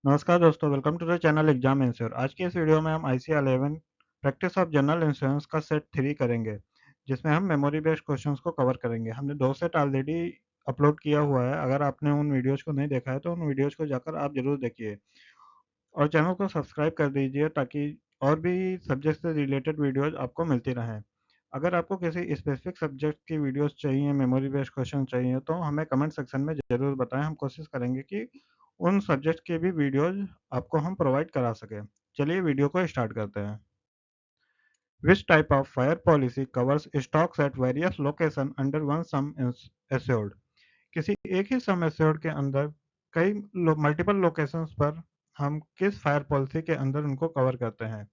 नमस्कार दोस्तों, welcome to the channel exam insure. आज की इस वीडियो में हम IC-11 practice of general insurance का सेट 3 करेंगे, जिसमें हम मेमोरी बेस्ड क्वेश्चंस को कवर करेंगे। हमने 2 सेट ऑलरेडी अपलोड किया हुआ है। अगर आपने उन वीडियोज़ को नहीं देखा है तो उन वीडियोज़ को जाकर आप ज़रूर देखिए और चैनल को सब्सक्राइब कर दीजिए ताकि और भी सब्जेक्ट से रिलेटेड वीडियोज़ आपको मिलती रहें। अगर आपको किसी स्पेसिफिक सब्जेक्ट की वीडियोज़ चाहिए, मेमोरी बेस्ड क्वेश्चन चाहिए तो हमें कमेंट सेक्शन में ज़रूर बताएँ। हम कोशिश करेंगे कि उन सब्जेक्ट की भी वीडियोज़ आपको हम प्रोवाइड करा सकें। चलिए वीडियो को स्टार्ट करते हैं। Which type of fire policy covers stocks at various location under one sum assured? किसी एक ही सम एश्योर्ड के अंदर कई मल्टीपल लोकेशंस पर हम किस फायर पॉलिसी के अंदर उनको कवर करते हैं?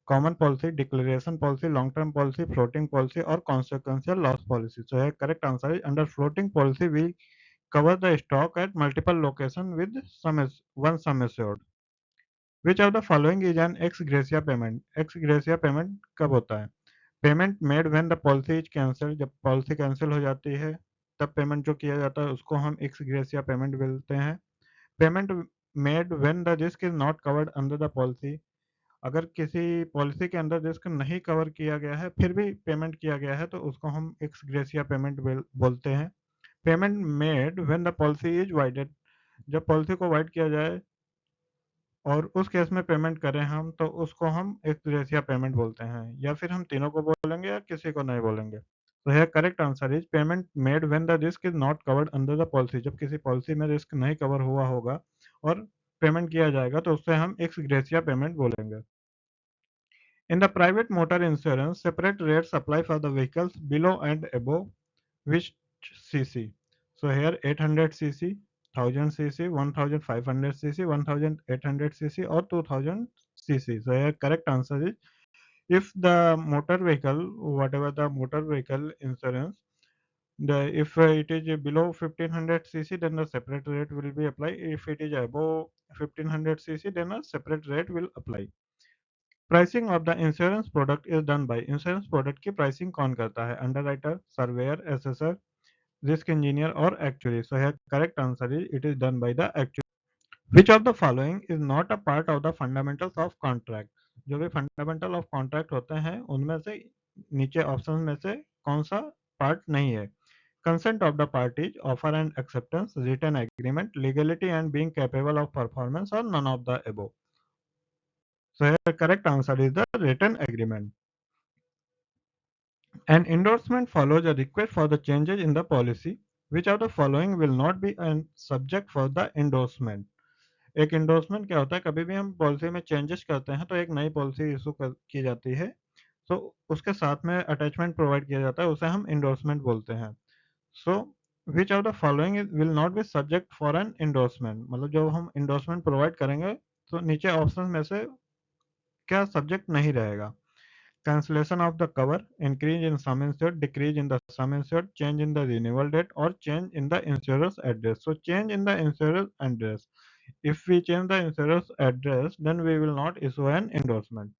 Common policy, declaration policy, long term policy, floating policy और consequential loss policy. So here correct answer is under floating policy we cover the stock at multiple location with one sum assured. Which of the following is an ex gratia payment? Ex gratia payment कब होता है? Payment made when the policy is cancel, जब policy cancel हो जाती है तब payment जो किया जाता है उसको हम एक्स ग्रेसिया पेमेंट बोलते हैं। Payment made when the risk is not covered under the policy, अगर किसी पॉलिसी के अंदर रिस्क नहीं कवर किया गया है फिर भी पेमेंट किया गया है तो उसको हम एक्स ग्रेसिया पेमेंट बोलते हैं। Payment made when the policy is voided, जब पॉलिसी को वाइड किया जाए और उस केस में पेमेंट करें हम तो उसको हम एक्स ग्रेसिया पेमेंट बोलते हैं, या फिर हम तीनों को बोलेंगे या किसी को नहीं बोलेंगे। तो यह correct answer is payment made when the risk is not covered under the policy, जब किसी पॉलिसी में रिस्क नहीं कवर हुआ होगा और पेमेंट किया जाएगा तो उससे हम एक्स ग्रेसिया पेमेंट बोलेंगे। In the private motor insurance, separate rates apply for the vehicles below and above which cc? So here 800 cc, 1000 cc, 1500 cc, 1800 cc or 2000 cc. So here correct answer is if the motor vehicle, whatever the motor vehicle insurance, if it is below 1500 cc, then the separate rate will be applied. If it is above 1500 cc, then a separate rate will apply. Pricing of the insurance product is done by, insurance product की pricing कौन करता है? Underwriter, surveyor, assessor, risk engineer और actuary. सो है correct answer is it is done by the actuary. Which of the following is not a part of the fundamentals of contract? जो भी fundamental of contract होते हैं उनमें से नीचे option में से कौन सा पार्ट नहीं है? Consent of the parties, offer and acceptance, written agreement, legality and being capable of performance और none of the above. So here correct answer is the written agreement. An endorsement follows a request for the changes in the policy. Which of the following will not be a subject for the endorsement? एक endorsement क्या होता है? कभी भी हम policy में changes करते हैं तो एक नई पॉलिसी इशू की जाती है, तो उसके साथ में अटैचमेंट प्रोवाइड किया जाता है, उसे हम endorsement बोलते हैं। So which of the following will not be subject for an endorsement, मतलब जब हम endorsement प्रोवाइड करेंगे तो नीचे ऑप्शन में से क्या सब्जेक्ट नहीं रहेगा? Cancellation of the cover, increase in sum insured, decrease in the sum insured, change in the renewal date or change in the insurer's address. So change in the insurer's address. If we change the insurer's address, then we will not issue an endorsement.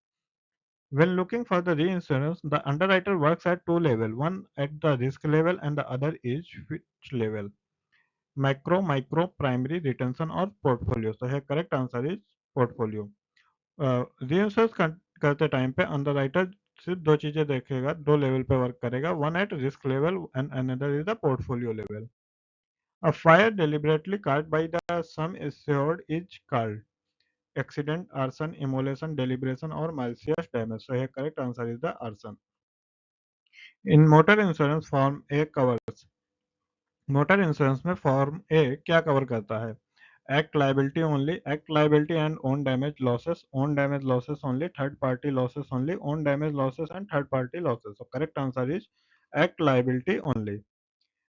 When looking for the reinsurance, the underwriter works at two levels, one at the risk level and the other is which level? Micro, primary, retention or portfolio. So here correct answer is portfolio. Reinsurance करते time पे underwriter सिर्फ दो चीजें देखेगा, दो level पे work करेगा, one at risk level and another is the portfolio level. A fire deliberately caused by the sum assured is called accident, arson, immolation, deliberation or malicious damage. So here correct answer is the arson. In motor insurance form A covers, motor insurance में form ए क्या cover करता है? Act liability only, act liability and own damage losses only, third party losses only, own damage losses and third party losses. So correct answer is act liability only.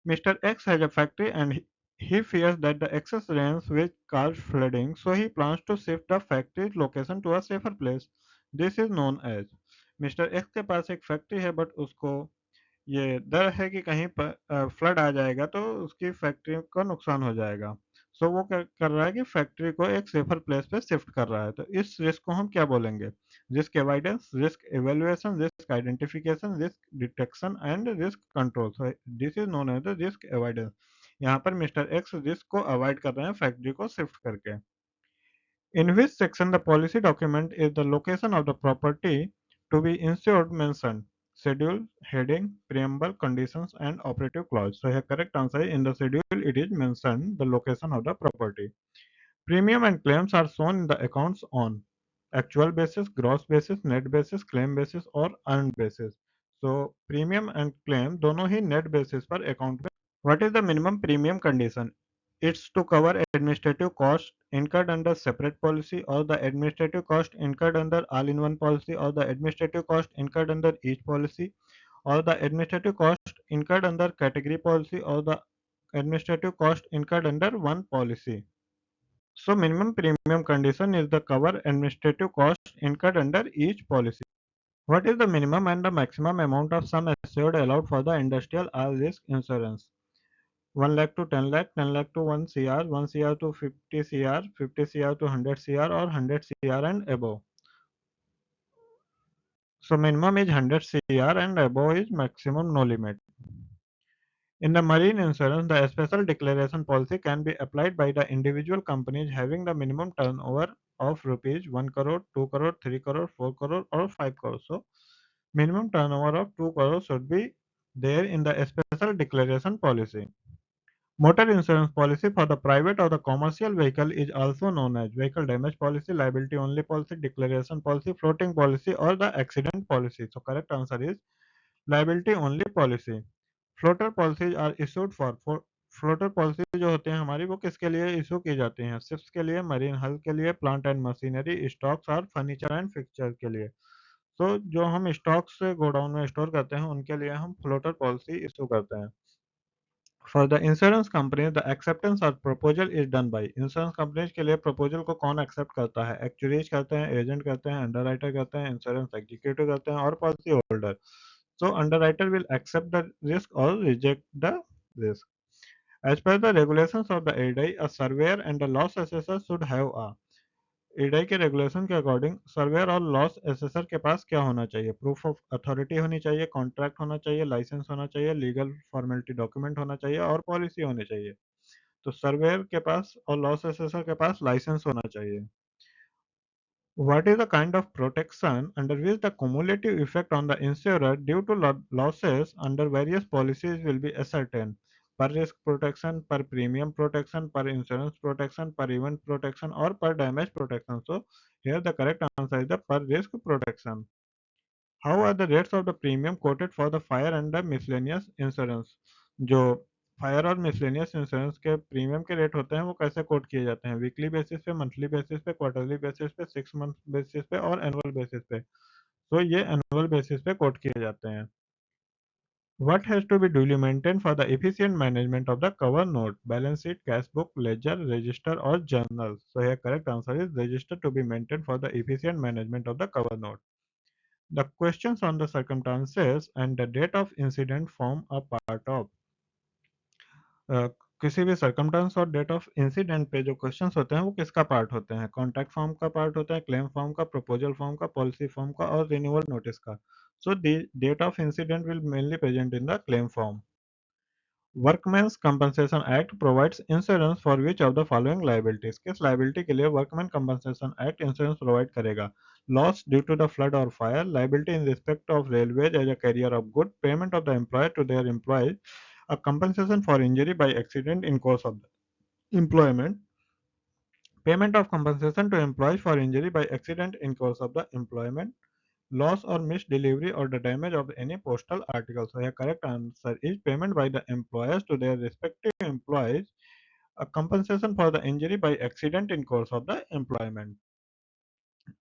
Mr. X has a factory and he fears that the excess rains will cause flooding, so he plans to shift the factory's location to a safer place. This is known as, Mr. X के पास एक factory है but उसको ये डर है कि कहीं पर फ्लड आ जाएगा तो उसकी फैक्ट्री को नुकसान हो जाएगा। सो वो क्या कर रहा है कि फैक्ट्री को एक सेफर प्लेस पे शिफ्ट कर रहा है। तो इस रिस्क को हम क्या बोलेंगे? Risk avoidance, risk evaluation, risk identification, risk detection and risk control. So this is known as the risk avoidance. यहाँ पर मिस्टर एक्स रिस्क को अवॉइड कर रहे हैं फैक्ट्री को शिफ्ट करके। In which section the policy document is the location of the property to be insured mentioned? Schedule, heading, preamble, conditions, and operative clause. So here correct answer is in the schedule it is mentioned the location of the property. Premium and claims are shown in the accounts on actual basis, gross basis, net basis, claim basis और earned basis. So premium and claim दोनों ही net basis पर account में. What is the minimum premium condition? It's to cover administrative cost incurred under separate policy or the administrative cost incurred under all-in-one policy or the administrative cost incurred under each policy or the administrative cost incurred under category policy or the administrative cost incurred under one policy. So minimum premium condition is the cover administrative cost incurred under each policy. What is the minimum and the maximum amount of sum assured allowed for the industrial all risk insurance? 1 lakh to 10 lakh, 10 lakh to 1 CR, 1 CR to 50 CR, 50 CR to 100 CR or 100 CR and above. So minimum is 100 CR and above is maximum no limit. In the marine insurance, the special declaration policy can be applied by the individual companies having the minimum turnover of rupees 1 crore, 2 crore, 3 crore, 4 crore or 5 crore. So minimum turnover of 2 crore should be there in the special declaration policy. Motor insurance policy for the private or the commercial vehicle is also known as vehicle damage policy, liability only policy, declaration policy, floating policy or the accident policy. So correct answer is liability only policy. Floater policies are issued for floater policy जो होते हैं हमारी वो किसके लिए issue की जाती हैं? शिप्स के लिए, मरीन हल के लिए, प्लांट एंड मशीनरी, स्टॉक्स और फर्नीचर एंड फिक्सचर के लिए. तो जो हम स्टॉक्स गोडाउन में स्टोर करते हैं उनके लिए हम फ्लोटर पॉलिसी इशू करते हैं. For the insurance company the acceptance और proposal is done by. Insurance companies के लिए प्रपोजल को कौन एक्सेप्ट करता है? एक्चुअरीज करते हैं, एजेंट करते हैं, अंडरराइटर करते हैं, इंश्योरेंस एग्जीक्यूटिव करते हैं और policy holder. So underwriter will accept the risk or reject the risk. As per the regulations of the ADI, a surveyor and a loss assessor should have a. ADI के regulation के according surveyor और loss assessor के पास क्या होना चाहिए? Proof of authority होनी चाहिए, contract होना चाहिए, लाइसेंस होना चाहिए, लीगल फॉर्मेलिटी डॉक्यूमेंट होना चाहिए और पॉलिसी होनी चाहिए. तो सर्वेयर के पास और लॉस एसेसर के पास लाइसेंस होना चाहिए. What is the kind of protection under which the cumulative effect on the insurer due to losses under various policies will be ascertained? Per risk protection, per premium protection, per insurance protection, per event protection, or per damage protection. So, here the correct answer is the per risk protection. How are the rates of the premium quoted for the fire and the miscellaneous insurance? जो fire और miscellaneous insurance के premium के rate होते हैं वो कैसे coat किए जाते हैं? वीकली बेसिस पे, मंथली बेसिस पे, क्वार्टरली बेसिस पे, 6 मंथ बेसिस पे और एनुअल बेसिस पे. तो ये एनुअल बेसिस पे कोट किए जाते हैं. What has to be duly maintained for the efficient management of the cover note? Balance sheet, cash book, ledger, register or journal. So here correct answer is register to be maintained for the efficient management of the cover note. The questions on the circumstances and the date of incident form a part of. अ, किसी भी circumstance और date of incident पे जो questions होते हैं वो किसका part होते हैं? कॉन्ट्रैक्ट फॉर्म का पार्ट होता है, क्लेम फॉर्म का, प्रपोजल फॉर्म का, पॉलिसी फॉर्म का और रिन्यूअल नोटिस का. So the date of incident will mainly present in the claim form. Workman's compensation act provides insurance for which of the following liabilities. किस liability के लिए workman compensation act insurance provide करेगा? Loss due to the flood और fire, liability in respect of railways as a carrier of good, payment of the employer to their employees, a compensation for injury by accident in course of the employment, payment of compensation to employees for injury by accident in course of the employment, loss or missed delivery or the damage of any postal article. So, the correct answer is payment by the employers to their respective employees, a compensation for the injury by accident in course of the employment.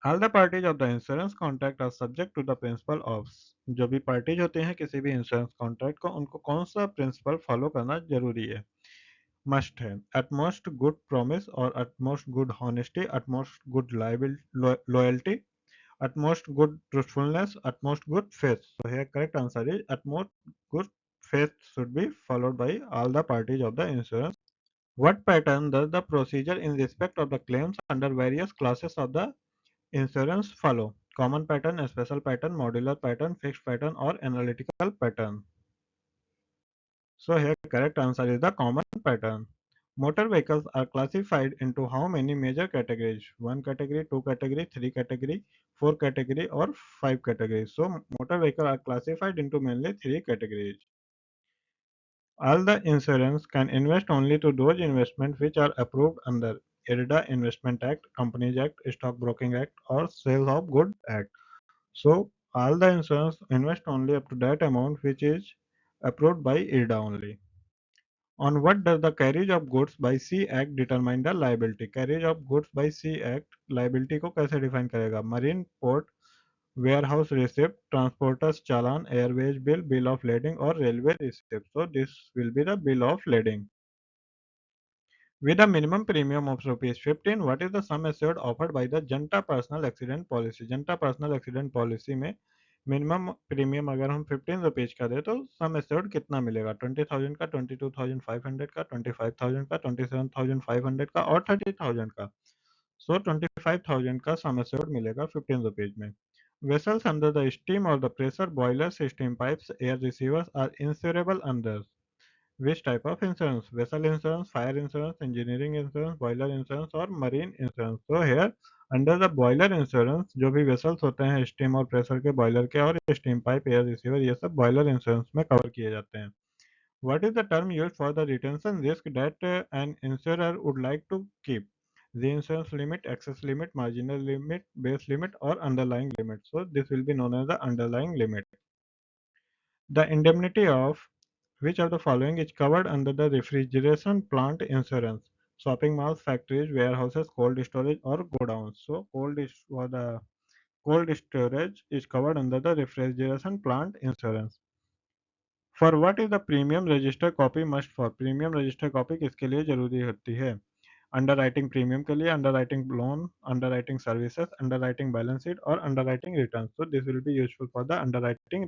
All the parties of the insurance contract are subject to the principle of. जो भी parties होते हैं किसी भी insurance contract को उनको कौन सा principle follow करना जरूरी है? Must है utmost good promise or utmost good honesty, utmost good loyalty, utmost good truthfulness, utmost good faith. So here correct answer is utmost good faith should be followed by all the parties of the insurance. What pattern does the procedure in respect of the claims under various classes of the insurance follow? Common pattern, special pattern, modular pattern, fixed pattern or analytical pattern. So here correct answer is the common pattern. Motor vehicles are classified into how many major categories? One category, two category, three category, four category, or five categories. So motor vehicles are classified into mainly three categories. All the insurance can invest only to those investments which are approved under IRDA Investment Act, Companies Act, Stock Broking Act, or Sales of Good Act. So all the insurance invest only up to that amount which is approved by IRDA only. On what does the Carriage of Goods by Sea Act determine the liability? Carriage of Goods by Sea Act liability को कैसे define करेगा? Marine port, warehouse receipt, transporters challan, airways bill, bill of lading और railway receipt. So this will be the bill of lading. With a minimum premium of rupees 15, what is the sum assured offered by the Janata personal accident policy? Janata personal accident policy में minimum premium अगर हम 15 rupees का दे तो sum assured कितना मिलेगा? 20,000 का, 22,500 का, 25,000 का, 27,500 का और 30,000 का. सो 25,000 का सम एश्योर्ड मिलेगा 15 रुपीज में. Vessels under the steam or the pressure boilers, steam pipes, air receivers are insurable under which type of insurance? Vessel insurance, fire insurance, engineering insurance, boiler insurance और marine insurance. So here under the boiler insurance जो भी vessels होते हैं steam और pressure के boiler के और steam pipe, air receiver ये सब boiler insurance में cover किए जाते हैं. What is the term used for the retention risk that an insurer would like to keep? The insurance limit, excess limit, marginal limit, base limit or underlying limit. So this will be known as the underlying limit. The indemnity of which of the following is covered under the refrigeration plant insurance? Shopping malls, factories, warehouses, cold storage, or godowns. So, for the cold storage is covered under the refrigeration plant insurance. For what is the premium register copy must for? Premium register copy किसके लिए जरूरी होती है? Underwriting premium के लिए, underwriting loan, underwriting services, underwriting balance sheet और underwriting return. So this will be useful for the underwriting.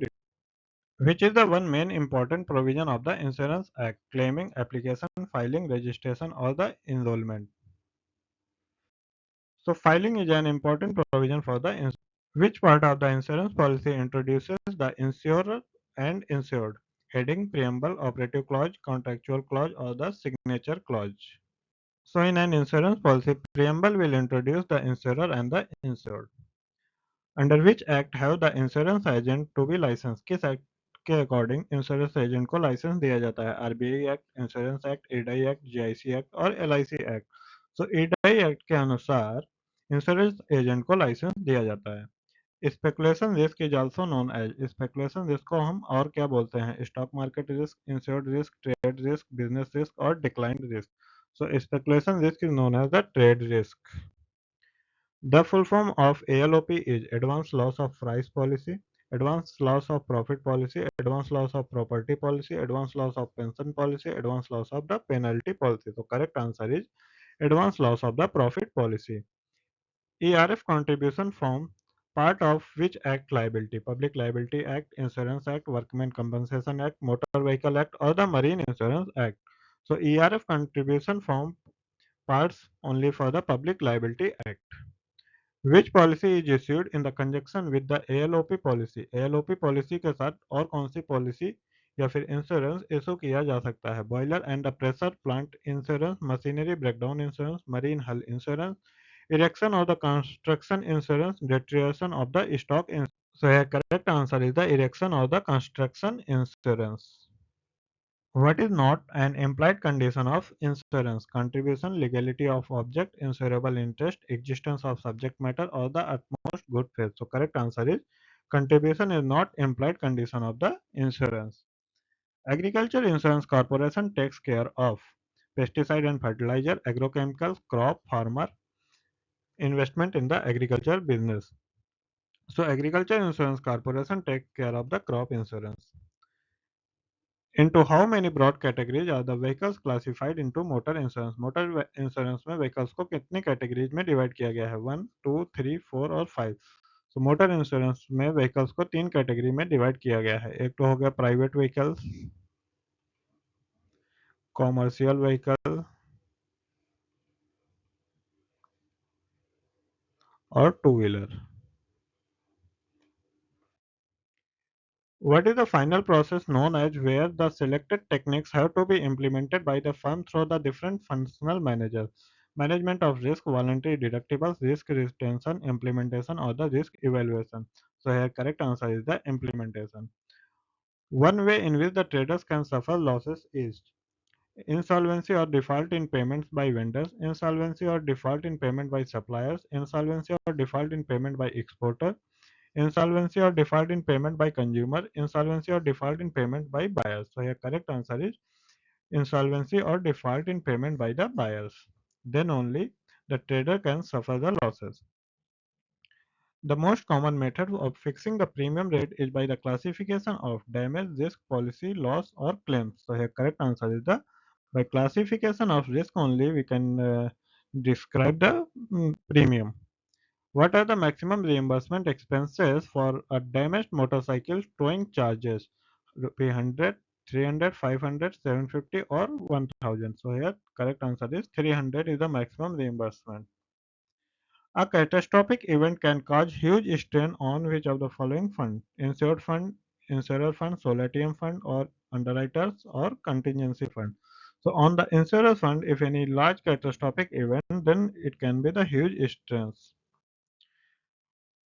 Which is the one main important provision of the Insurance Act? Claiming, application, filing, registration, or the enrollment. So, filing is an important provision for the insurance. Which part of the insurance policy introduces the insurer and insured? Heading, preamble, operative clause, contractual clause, or the signature clause. So, in an insurance policy, preamble will introduce the insurer and the insured. Under which act have the insurance agent to be license? किस act के according insurance agent को license दिया जाता है? RBI act, insurance act, IRDAI act, GIC act और LIC act. So IRDAI act के अनुसार insurance agent को लाइसेंस दिया जाता है. Speculation risk is also known as. Speculation risk को हम और क्या बोलते हैं? Stock market risk, insured risk, trade risk, business risk और declined risk. So speculation risk is known as the trade risk. The full form of ALOP is Advanced Loss of Price Policy, Advanced Loss of Profit Policy, Advanced Loss of Property Policy, Advanced Loss of Pension Policy, Advanced Loss of the Penalty Policy. So correct answer is Advanced Loss of the Profit Policy. ERF contribution form part of which act liability? Public Liability Act, Insurance Act, Workmen Compensation Act, Motor Vehicle Act or the Marine Insurance Act. So ERF contribution form parts only for the Public Liability Act. Which policy is issued in the conjunction with the ALOP policy? ALOP policy के साथ और कौन सी policy या फिर insurance issue किया जा सकता है? Boiler and pressure plant insurance, machinery breakdown insurance, marine हल insurance, erection of the construction insurance, deterioration of the stock insurance. So a correct answer is the erection of the construction insurance. What is not an implied condition of insurance? Contribution, legality of object, insurable interest, existence of subject matter, or the utmost good faith. So correct answer is contribution is not implied condition of the insurance. Agriculture Insurance Corporation takes care of pesticide and fertilizer, agrochemicals, crop, farmer, investment in the agriculture business. So Agriculture Insurance Corporation take care of the crop insurance. Into how many broad categories are the vehicles classified into motor insurance? Motor insurance में vehicles को कितनी categories में divide किया गया है? 1, 2, 3, 4 और 5. तो motor insurance में व्हीकल्स को तीन कैटेगरी में डिवाइड किया गया है. एक तो हो गया प्राइवेट व्हीकल्स, कॉमर्शियल व्हीकल और two wheeler. What is the final process known as where the selected techniques have to be implemented by the firm through the different functional managers? Management of risk, voluntary deductibles, risk retention, implementation, or the risk evaluation. So here correct answer is the implementation. One way in which the traders can suffer losses is insolvency or default in payments by vendors, insolvency or default in payment by suppliers, insolvency or default in payment by exporter, insolvency or default in payment by consumer, insolvency or default in payment by buyers. So here correct answer is insolvency or default in payment by the buyers. Then only the trader can suffer the losses. The most common method of fixing the premium rate is by the classification of damage, risk, policy, loss, or claims. So here correct answer is the by classification of risk only we can describe the premium. What are the maximum reimbursement expenses for a damaged motorcycle towing charges? Rupee 100, 300, 500, 750 or 1000. So here correct answer is 300 is the maximum reimbursement. A catastrophic event can cause huge strain on which of the following fund? Insured fund, insurer fund, solatium fund, or underwriters or contingency fund. So on the insurer fund, if any large catastrophic event, then it can be the huge strains.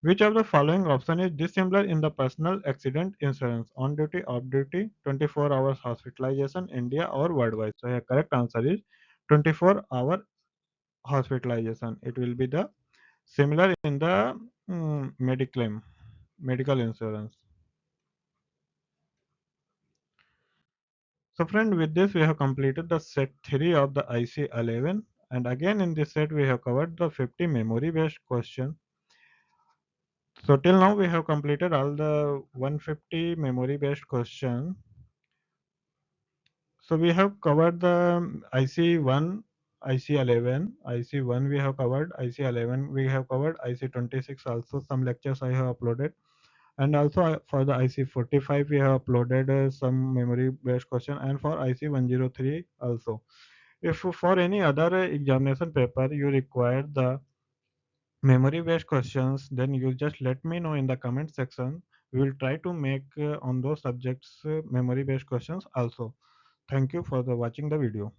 Which of the following option is dissimilar in the personal accident insurance? On duty, off duty, 24 hours hospitalization, India or worldwide? So here correct answer is 24-hour hospitalization. It will be the similar in the mediclaim, medical insurance. So friend, with this we have completed the set 3 of the IC-11, and again in this set we have covered the 50 memory based questions. So till now we have completed all the 150 memory based questions. So we have covered the IC1, IC11, IC1 we have covered, IC11 we have covered, IC26 also some lectures I have uploaded. And also for the IC45 we have uploaded some memory based question, and for IC103 also. If for any other examination paper you require the memory based questions, then you just let me know in the comment section. We will try to make on those subjects memory based questions also. Thank you for the watching the video.